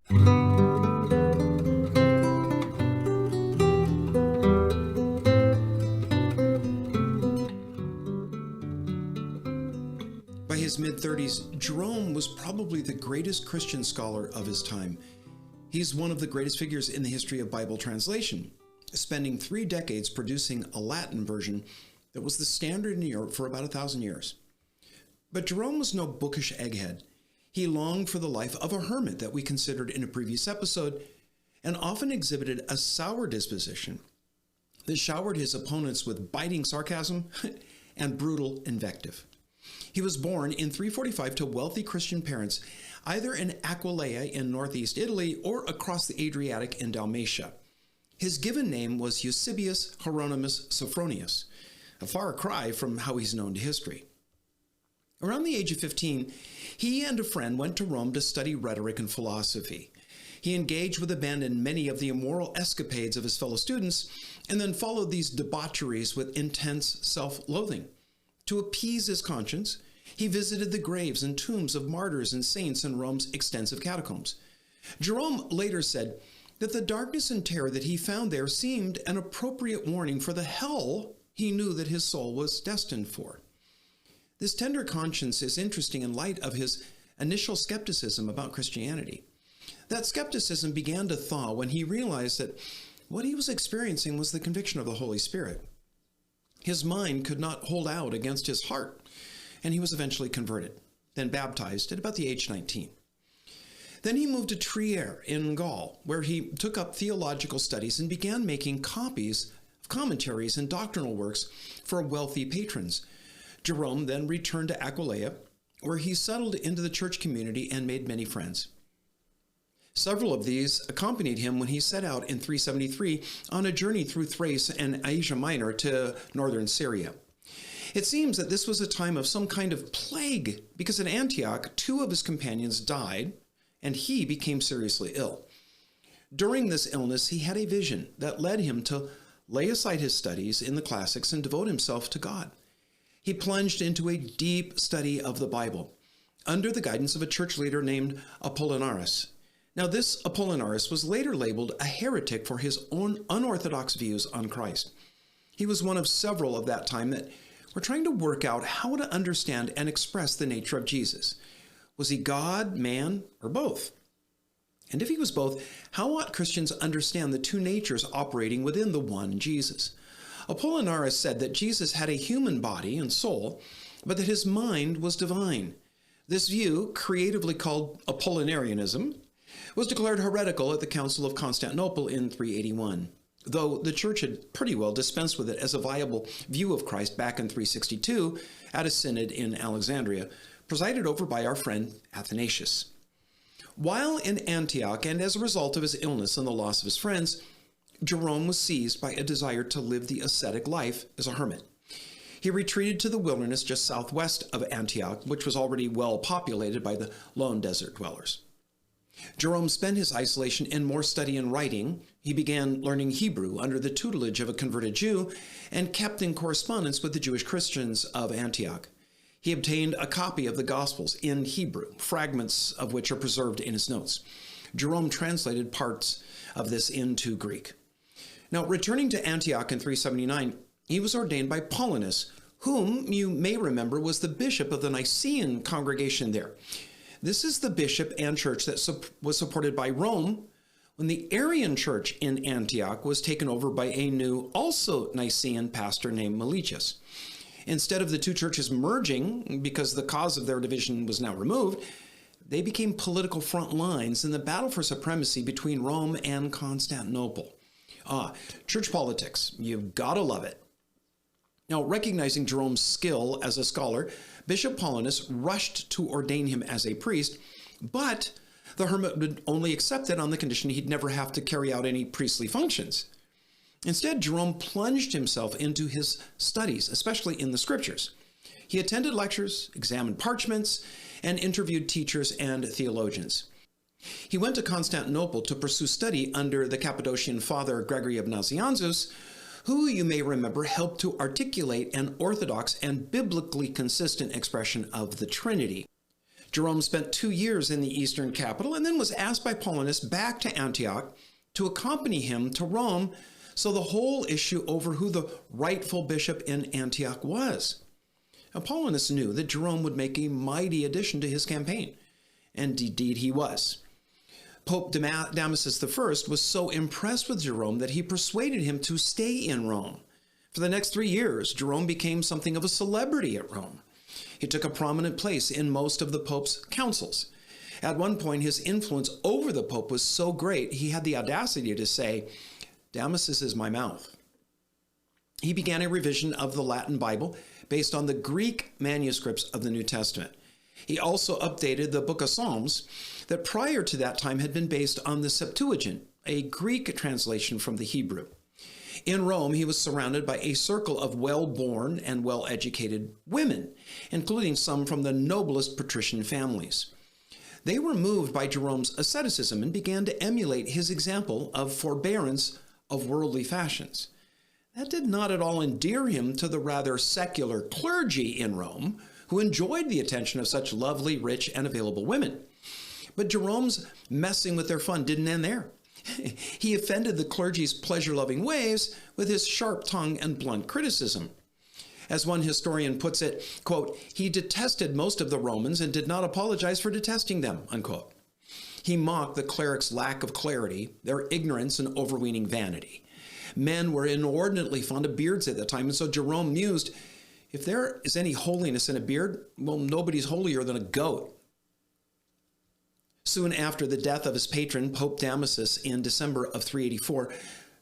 By his mid-30s, Jerome was probably the greatest Christian scholar of his time. He's one of the greatest figures in the history of Bible translation, spending 3 decades producing a Latin version that was the standard in Europe for about 1,000 years. But Jerome was no bookish egghead. He longed for the life of a hermit that we considered in a previous episode, and often exhibited a sour disposition that showered his opponents with biting sarcasm and brutal invective. He was born in 345 to wealthy Christian parents, either in Aquileia in northeast Italy or across the Adriatic in Dalmatia. His given name was Eusebius Hieronymus Sophronius, a far cry from how he's known to history. Around the age of 15, he and a friend went to Rome to study rhetoric and philosophy. He engaged with abandon many of the immoral escapades of his fellow students, and then followed these debaucheries with intense self-loathing. To appease his conscience, he visited the graves and tombs of martyrs and saints in Rome's extensive catacombs. Jerome later said that the darkness and terror that he found there seemed an appropriate warning for the hell he knew that his soul was destined for. This tender conscience is interesting in light of his initial skepticism about Christianity. That skepticism began to thaw when he realized that what he was experiencing was the conviction of the Holy Spirit. His mind could not hold out against his heart, and he was eventually converted, then baptized at about the age of 19. Then he moved to Trier in Gaul, where he took up theological studies and began making copies of commentaries and doctrinal works for wealthy patrons. Jerome then returned to Aquileia, where he settled into the church community and made many friends. Several of these accompanied him when he set out in 373 on a journey through Thrace and Asia Minor to northern Syria. It seems that this was a time of some kind of plague, because at Antioch, 2 of his companions died, and he became seriously ill. During this illness, he had a vision that led him to lay aside his studies in the classics and devote himself to God. He plunged into a deep study of the Bible, under the guidance of a church leader named Apollinaris. Now, this Apollinaris was later labeled a heretic for his own unorthodox views on Christ. He was one of several of that time that were trying to work out how to understand and express the nature of Jesus. Was he God, man, or both? And if he was both, how ought Christians understand the 2 natures operating within the one Jesus? Apollinaris said that Jesus had a human body and soul, but that his mind was divine. This view, creatively called Apollinarianism, was declared heretical at the Council of Constantinople in 381, though the church had pretty well dispensed with it as a viable view of Christ back in 362 at a synod in Alexandria, presided over by our friend Athanasius. While in Antioch, and as a result of his illness and the loss of his friends, Jerome was seized by a desire to live the ascetic life as a hermit. He retreated to the wilderness just southwest of Antioch, which was already well populated by the lone desert dwellers. Jerome spent his isolation in more study and writing. He began learning Hebrew under the tutelage of a converted Jew and kept in correspondence with the Jewish Christians of Antioch. He obtained a copy of the Gospels in Hebrew, fragments of which are preserved in his notes. Jerome translated parts of this into Greek. Now, returning to Antioch in 379, he was ordained by Paulinus, whom you may remember was the bishop of the Nicene congregation there. This is the bishop and church that was supported by Rome when the Arian church in Antioch was taken over by a new, also Nicene pastor named Meletius. Instead of the 2 churches merging, because the cause of their division was now removed, they became political front lines in the battle for supremacy between Rome and Constantinople. Church politics, you've got to love it. Now, recognizing Jerome's skill as a scholar, Bishop Paulinus rushed to ordain him as a priest, but the hermit would only accept it on the condition he'd never have to carry out any priestly functions. Instead, Jerome plunged himself into his studies, especially in the scriptures. He attended lectures, examined parchments, and interviewed teachers and theologians. He went to Constantinople to pursue study under the Cappadocian Father Gregory of Nazianzus, who you may remember helped to articulate an orthodox and biblically consistent expression of the Trinity. Jerome spent 2 years in the eastern capital and then was asked by Paulinus back to Antioch to accompany him to Rome, so the whole issue over who the rightful bishop in Antioch was. Now, Paulinus knew that Jerome would make a mighty addition to his campaign, and indeed he was. Pope Damasus I was so impressed with Jerome that he persuaded him to stay in Rome. For the next 3 years, Jerome became something of a celebrity at Rome. He took a prominent place in most of the Pope's councils. At one point, his influence over the Pope was so great, he had the audacity to say, "Damasus is my mouth." He began a revision of the Latin Bible based on the Greek manuscripts of the New Testament. He also updated the Book of Psalms that prior to that time had been based on the Septuagint, a Greek translation from the Hebrew. In Rome, he was surrounded by a circle of well-born and well-educated women, including some from the noblest patrician families. They were moved by Jerome's asceticism and began to emulate his example of forbearance of worldly fashions. That did not at all endear him to the rather secular clergy in Rome, who enjoyed the attention of such lovely, rich, and available women. But Jerome's messing with their fun didn't end there. He offended the clergy's pleasure-loving ways with his sharp tongue and blunt criticism. As one historian puts it, quote, "He detested most of the Romans and did not apologize for detesting them," unquote. He mocked the clerics' lack of clarity, their ignorance, and overweening vanity. Men were inordinately fond of beards at the time, and so Jerome mused, if there is any holiness in a beard, well, nobody's holier than a goat. Soon after the death of his patron, Pope Damasus, in December of 384,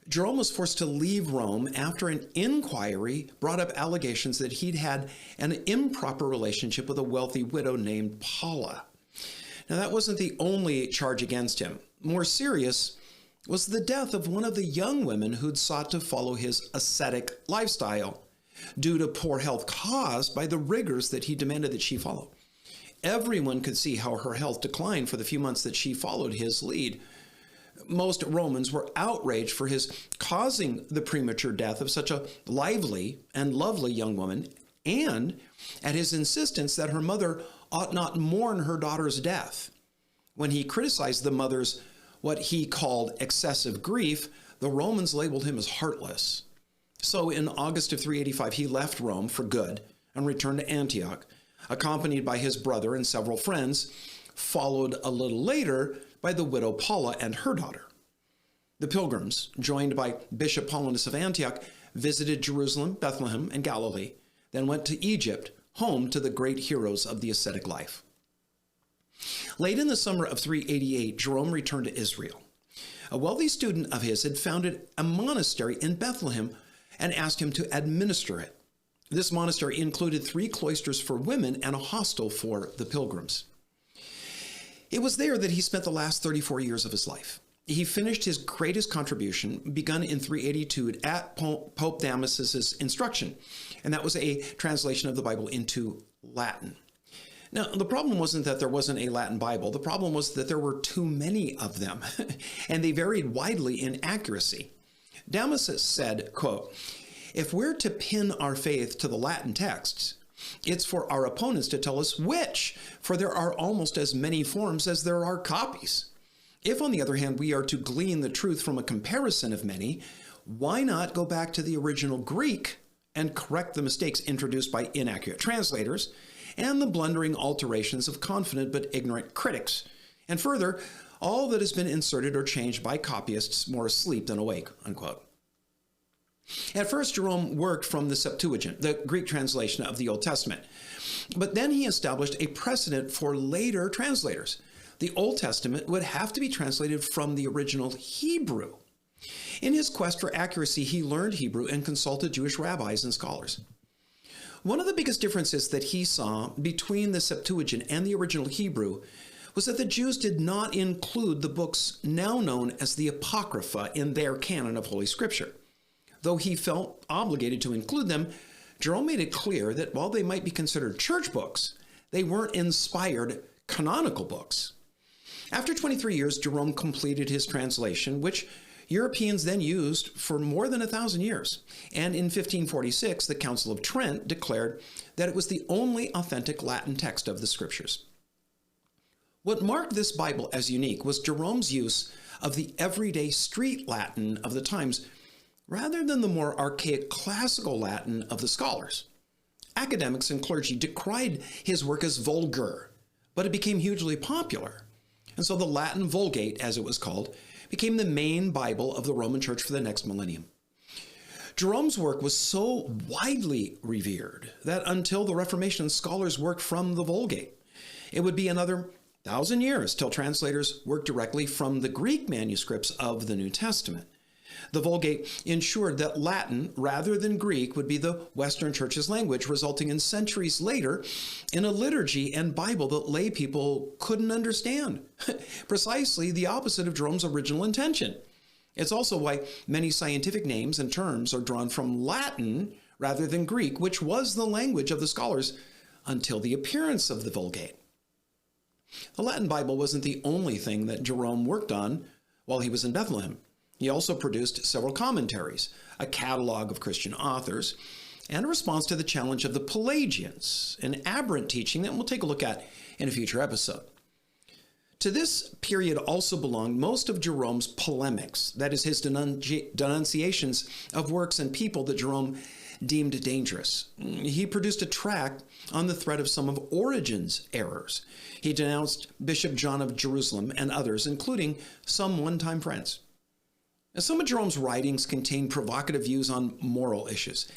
Jerome was forced to leave Rome after an inquiry brought up allegations that he'd had an improper relationship with a wealthy widow named Paula. Now, that wasn't the only charge against him. More serious was the death of one of the young women who'd sought to follow his ascetic lifestyle due to poor health caused by the rigors that he demanded that she follow. Everyone could see how her health declined for the few months that she followed his lead. Most Romans were outraged for his causing the premature death of such a lively and lovely young woman, and at his insistence that her mother ought not mourn her daughter's death. When he criticized the mother's what he called excessive grief, the Romans labeled him as heartless. So in August of 385, he left Rome for good and returned to Antioch, accompanied by his brother and several friends, followed a little later by the widow Paula and her daughter. The pilgrims, joined by Bishop Paulinus of Antioch, visited Jerusalem, Bethlehem, and Galilee, then went to Egypt, home to the great heroes of the ascetic life. Late in the summer of 388, Jerome returned to Israel. A wealthy student of his had founded a monastery in Bethlehem and asked him to administer it. This monastery included 3 cloisters for women and a hostel for the pilgrims. It was there that he spent the last 34 years of his life. He finished his greatest contribution, begun in 382 at Pope Damasus's instruction, and that was a translation of the Bible into Latin. Now, the problem wasn't that there wasn't a Latin Bible. The problem was that there were too many of them, and they varied widely in accuracy. Damasus said, quote, "If we're to pin our faith to the Latin texts, it's for our opponents to tell us which, for there are almost as many forms as there are copies. If, on the other hand, we are to glean the truth from a comparison of many, why not go back to the original Greek and correct the mistakes introduced by inaccurate translators and the blundering alterations of confident but ignorant critics, and further, all that has been inserted or changed by copyists more asleep than awake," unquote. At first, Jerome worked from the Septuagint, the Greek translation of the Old Testament. But then he established a precedent for later translators. The Old Testament would have to be translated from the original Hebrew. In his quest for accuracy, he learned Hebrew and consulted Jewish rabbis and scholars. One of the biggest differences that he saw between the Septuagint and the original Hebrew was that the Jews did not include the books now known as the Apocrypha in their canon of Holy Scripture. Though he felt obligated to include them, Jerome made it clear that while they might be considered church books, they weren't inspired canonical books. After 23 years, Jerome completed his translation, which Europeans then used for more than 1,000 years. And in 1546, the Council of Trent declared that it was the only authentic Latin text of the Scriptures. What marked this Bible as unique was Jerome's use of the everyday street Latin of the times, rather than the more archaic classical Latin of the scholars. Academics and clergy decried his work as vulgar, but it became hugely popular. And so the Latin Vulgate, as it was called, became the main Bible of the Roman Church for the next millennium. Jerome's work was so widely revered that until the Reformation, scholars worked from the Vulgate. It would be another 1,000 years till translators worked directly from the Greek manuscripts of the New Testament. The Vulgate ensured that Latin, rather than Greek, would be the Western Church's language, resulting in centuries later in a liturgy and Bible that lay people couldn't understand. Precisely the opposite of Jerome's original intention. It's also why many scientific names and terms are drawn from Latin rather than Greek, which was the language of the scholars until the appearance of the Vulgate. The Latin Bible wasn't the only thing that Jerome worked on while he was in Bethlehem. He also produced several commentaries, a catalog of Christian authors, and a response to the challenge of the Pelagians, an aberrant teaching that we'll take a look at in a future episode. To this period also belonged most of Jerome's polemics, that is, his denunciations of works and people that Jerome deemed dangerous. He produced a tract on the thread of some of Origen's errors. He denounced Bishop John of Jerusalem and others, including some one-time friends. Now, some of Jerome's writings contain provocative views on moral issues.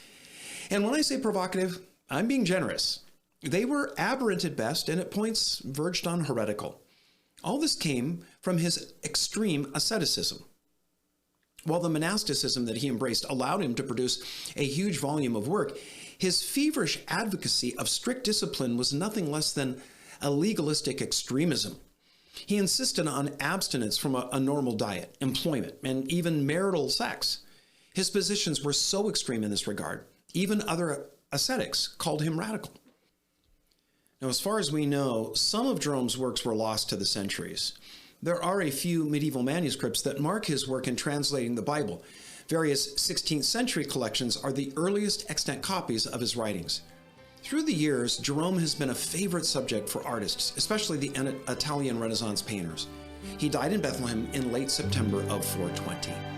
And when I say provocative, I'm being generous. They were aberrant at best and at points verged on heretical. All this came from his extreme asceticism. While the monasticism that he embraced allowed him to produce a huge volume of work, his feverish advocacy of strict discipline was nothing less than a legalistic extremism. He insisted on abstinence from a normal diet, employment, and even marital sex. His positions were so extreme in this regard, even other ascetics called him radical. Now, as far as we know, some of Jerome's works were lost to the centuries. There are a few medieval manuscripts that mark his work in translating the Bible. Various 16th century collections are the earliest extant copies of his writings. Through the years, Jerome has been a favorite subject for artists, especially the Italian Renaissance painters. He died in Bethlehem in late September of 420.